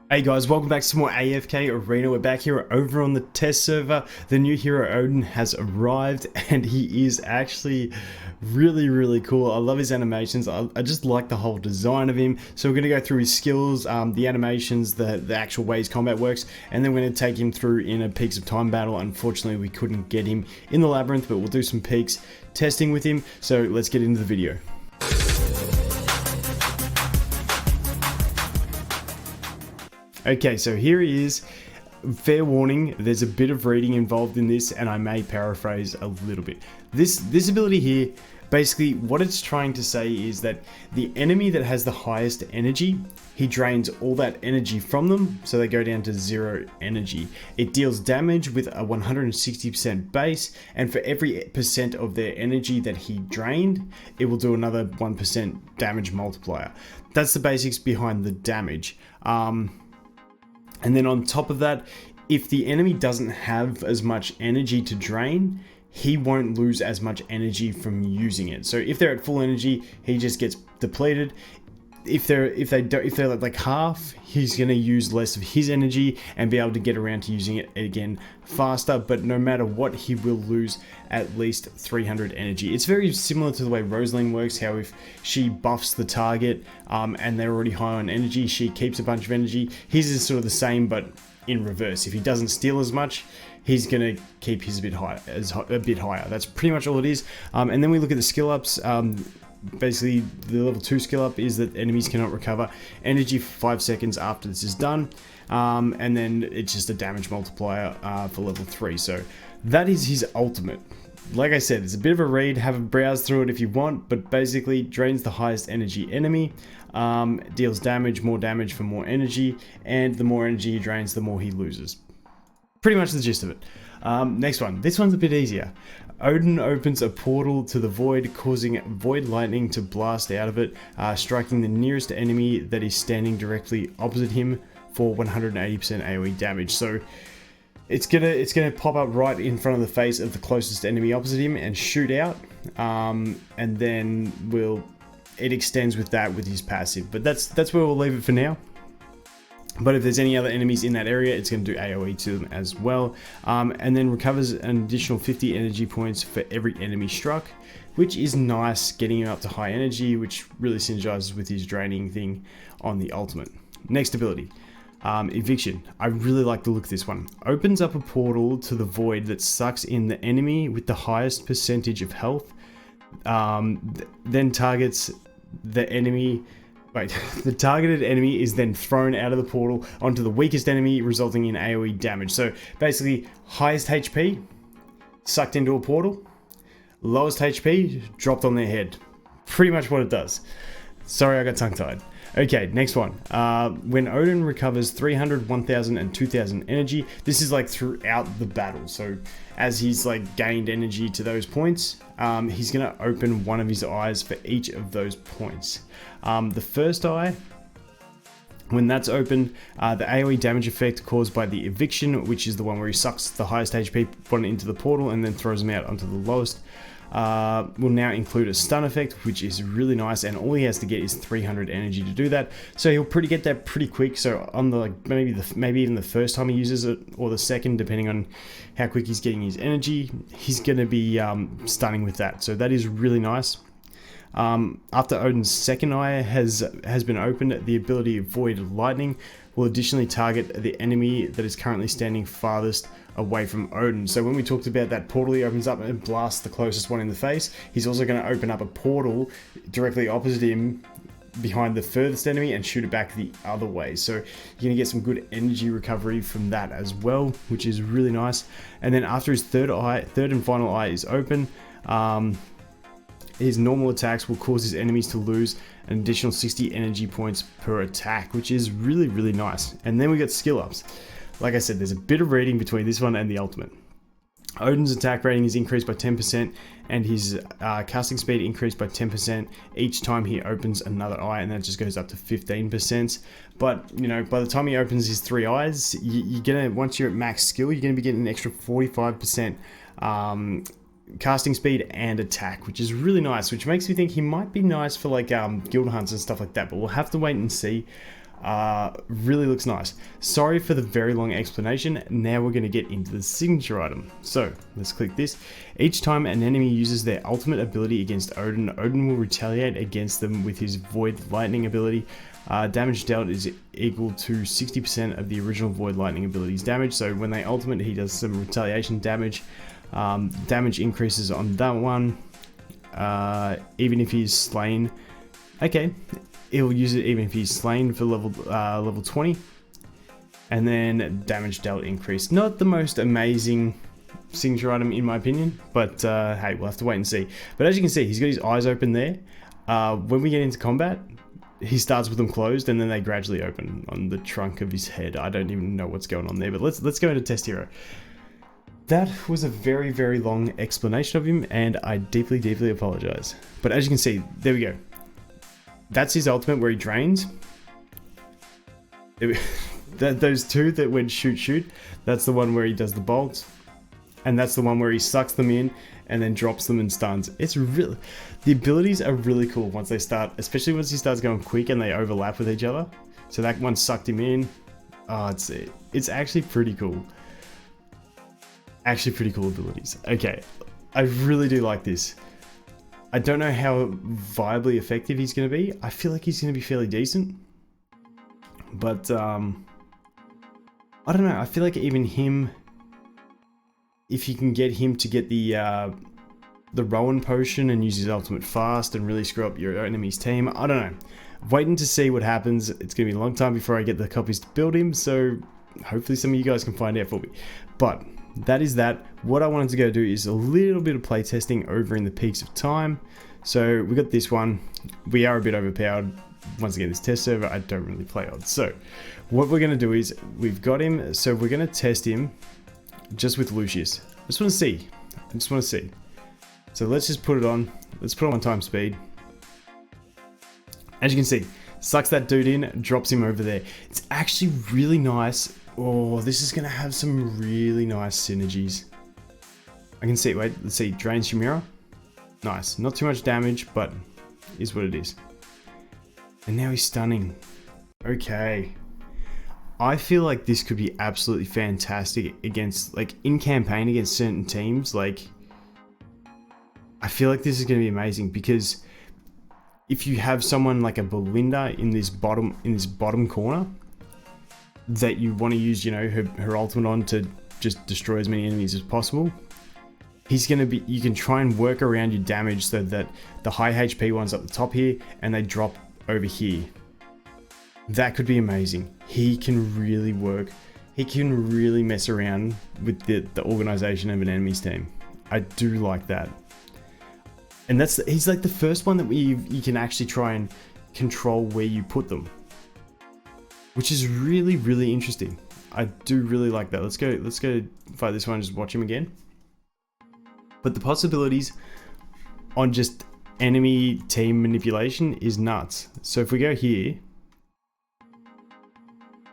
Hey guys, welcome back to some more AFK Arena. We're back here over on the test server. The new hero Oden has arrived and he is actually really cool. I love his animations. I just like the whole design of him. So we're going to go through his skills, the animations, the actual ways combat works, and then we're going to take him through in a Peaks of Time battle. Unfortunately, we couldn't get him in the labyrinth, but we'll do some peaks testing with him. So let's get into the video. Okay, so here he is. Fair warning, there's a bit of reading involved in this, and I may paraphrase a little bit. This ability here, basically what it's trying to say is that the enemy that has the highest energy, he drains all that energy from them, so they go down to 0 energy. It deals damage with a 160% base, and for every percent of their energy that he drained, it will do another 1% damage multiplier. That's the basics behind the damage. And then on top of that, if the enemy doesn't have as much energy to drain, he won't lose as much energy from using it. So if they're at full energy, he just gets depleted. If they're like half, he's going to use less of his energy and be able to get around to using it again faster. But no matter what, he will lose at least 300 energy. It's very similar to the way Rosalind works, how if she buffs the target and they're already high on energy, she keeps a bunch of energy. His is sort of the same, but in reverse. If he doesn't steal as much, he's going to keep his a bit higher. That's pretty much all it is. And then we look at the skill ups. Basically, the level 2 skill up is that enemies cannot recover energy for 5 seconds after this is done, and then it's just a damage multiplier for level 3. So that is his ultimate. Like I said, it's a bit of a read, have a browse through it if you want, but basically drains the highest energy enemy, deals more damage for more energy, and the more energy he drains, the more he loses. Pretty much the gist of it. Next one. This one's a bit easier. Oden opens a portal to the void, causing void lightning to blast out of it, striking the nearest enemy that is standing directly opposite him for 180% AoE damage. So it's gonna pop up right in front of the face of the closest enemy opposite him and shoot out, and then it extends with that with his passive. But that's where we'll leave it for now. But if there's any other enemies in that area, it's going to do AoE to them as well. And then recovers an additional 50 energy points for every enemy struck, which is nice, getting him up to high energy, which really synergizes with his draining thing on the ultimate. Next ability, Eviction. I really like the look of this one. Opens up a portal to the void that sucks in the enemy with the highest percentage of health, then targets the enemy. The targeted enemy is then thrown out of the portal onto the weakest enemy, resulting in AoE damage. So basically, highest HP, sucked into a portal, lowest HP, dropped on their head. Pretty much what it does. Sorry, I got tongue-tied. Okay, next one. When Oden recovers 300, 1000, and 2000 energy, this is like throughout the battle. So as he's like gained energy to those points, he's gonna open one of his eyes for each of those points. The first eye, when that's open, the AoE damage effect caused by the eviction, which is the one where he sucks the highest HP one into the portal and then throws them out onto the lowest, will now include a stun effect, which is really nice, and all he has to get is 300 energy to do that. So he'll get that pretty quick. So on the maybe even the first time he uses it, or the second, depending on how quick he's getting his energy, he's going to be stunning with that. So that is really nice. After Oden's second eye has been opened, the ability Void Lightning will additionally target the enemy that is currently standing farthest away from Oden. So when we talked about that portal he opens up and blasts the closest one in the face, he's also going to open up a portal directly opposite him behind the furthest enemy and shoot it back the other way. So you're going to get some good energy recovery from that as well, which is really nice. And then after his third and final eye is open, his normal attacks will cause his enemies to lose an additional 60 energy points per attack, which is really nice. And then we got skill ups. Like I said, there's a bit of reading between this one and the ultimate. Oden's attack rating is increased by 10%, and his casting speed increased by 10% each time he opens another eye, and that just goes up to 15%. But you know, by the time he opens his 3 eyes, you're gonna, once you're at max skill, you're gonna be getting an extra 45% casting speed and attack, which is really nice, which makes me think he might be nice for like guild hunts and stuff like that, but we'll have to wait and see. Really looks nice. Sorry for the very long explanation. Now we're going to get into the signature item. So let's click this. Each time an enemy uses their ultimate ability against Oden, Oden will retaliate against them with his Void Lightning ability. Damage dealt is equal to 60% of the original Void Lightning ability's damage. So when they ultimate, he does some retaliation damage. Damage increases on that one, even if he's slain. Okay, he'll use it even if he's slain for level 20. And then damage dealt increase. Not the most amazing signature item in my opinion, but hey, we'll have to wait and see. But as you can see, he's got his eyes open there. When we get into combat, he starts with them closed and then they gradually open on the trunk of his head. I don't even know what's going on there, but let's go into test hero. That was a very, very long explanation of him, and I deeply, deeply apologize. But as you can see, there we go. That's his ultimate where he drains. Those two that went shoot, that's the one where he does the bolts. And that's the one where he sucks them in and then drops them and stuns. It's really, the abilities are really cool once they start, especially once he starts going quick and they overlap with each other. So that one sucked him in. Oh, it's actually pretty cool. Actually pretty cool abilities. Okay, I really do like this. I don't know how viably effective he's going to be. I feel like he's going to be fairly decent. But, I don't know. I feel like even him, if you can get him to get the Rowan potion and use his ultimate fast and really screw up your enemy's team, I don't know. Waiting to see what happens. It's going to be a long time before I get the copies to build him, so hopefully some of you guys can find out for me. But that is that. What I wanted to go do is a little bit of play testing over in the Peaks of Time. So we got this one. We are a bit overpowered. Once again, this test server, I don't really play on. So what we're going to do is we've got him. So we're going to test him just with Lucius. I just want to see. So let's just put it on. Let's put it on time speed. As you can see, sucks that dude in, drops him over there. It's actually really nice. Oh, this is going to have some really nice synergies. I can see, wait, let's see, drains Chimera. Nice, not too much damage, but is what it is. And now he's stunning. Okay. I feel like this could be absolutely fantastic against, like, in campaign against certain teams. Like, I feel like this is going to be amazing because if you have someone like a Belinda in this bottom corner that you want to use, you know, her ultimate on to just destroy as many enemies as possible, he's going to be, you can try and work around your damage so that the high HP ones up the top here and they drop over here. That could be amazing. He can really work. He can really mess around with the organization of an enemy's team. I do like that. And he's like the first one that you can actually try and control where you put them, which is really, really interesting. I do really like that. Let's go fight this one and just watch him again. But the possibilities on just enemy team manipulation is nuts. So if we go here,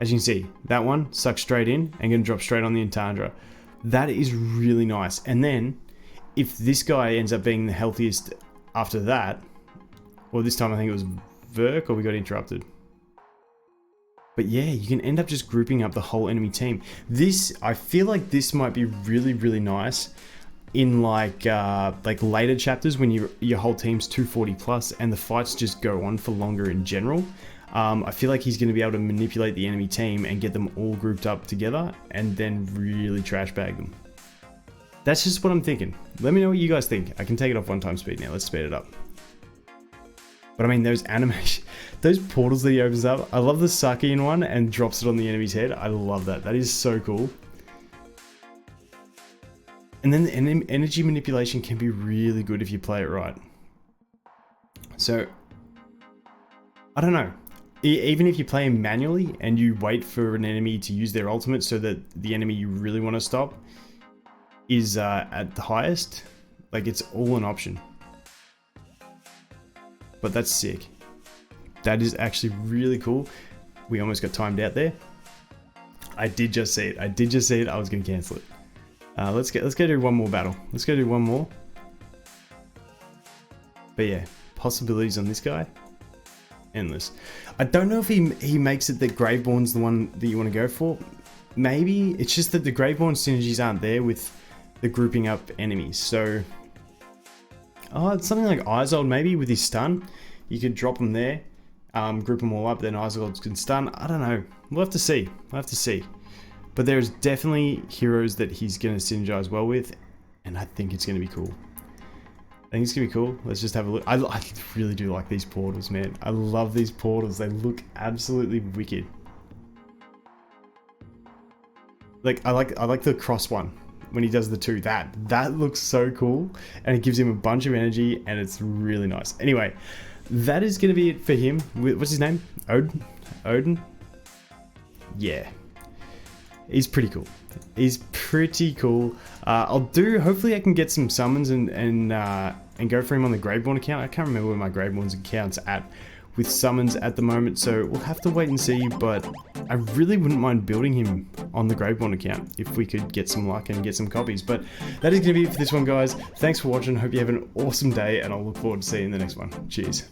as you can see, that one sucks straight in and gonna drop straight on the Entandra. That is really nice. And then if this guy ends up being the healthiest after that, or this time I think it was Verk, or we got interrupted. But yeah, you can end up just grouping up the whole enemy team. This, I feel like this might be really, really nice in like later chapters when your whole team's 240 plus and the fights just go on for longer in general. I feel like he's going to be able to manipulate the enemy team and get them all grouped up together and then really trash bag them. That's just what I'm thinking. Let me know what you guys think. I can take it off 1 time speed now. Let's speed it up. But I mean, those animation, those portals that he opens up, I love the Sakian one and drops it on the enemy's head. I love that. That is so cool. And then the energy manipulation can be really good if you play it right. So, I don't know. Even if you play him manually and you wait for an enemy to use their ultimate so that the enemy you really want to stop is at the highest, like it's all an option. But that's sick. That is actually really cool. We almost got timed out there. I did just see it. I was going to cancel it. Let's go do one more battle. Let's go do one more. But yeah, possibilities on this guy. endless. I don't know if he makes it that Graveborn's the one that you want to go for. Maybe it's just that the Graveborn synergies aren't there with the grouping up enemies. So, oh, it's something like Isold maybe with his stun. You could drop them there, group them all up, then Isold can stun. I don't know. We'll have to see. We'll have to see. But there's definitely heroes that he's going to synergize well with, and I think it's going to be cool. I think it's going to be cool. Let's just have a look. I really do like these portals, man. I love these portals. They look absolutely wicked. Like I like the cross one when he does the two. That looks so cool, and it gives him a bunch of energy, and it's really nice. Anyway, that is going to be it for him. What's his name? Oden? Yeah. He's pretty cool. He's pretty cool. Hopefully I can get some summons and go for him on the Graveborn account. I can't remember where my Graveborn's account's at with summons at the moment, so we'll have to wait and see, but I really wouldn't mind building him on the Graveborn account if we could get some luck and get some copies. But that is going to be it for this one, guys. Thanks for watching. Hope you have an awesome day, and I'll look forward to seeing you in the next one. Cheers.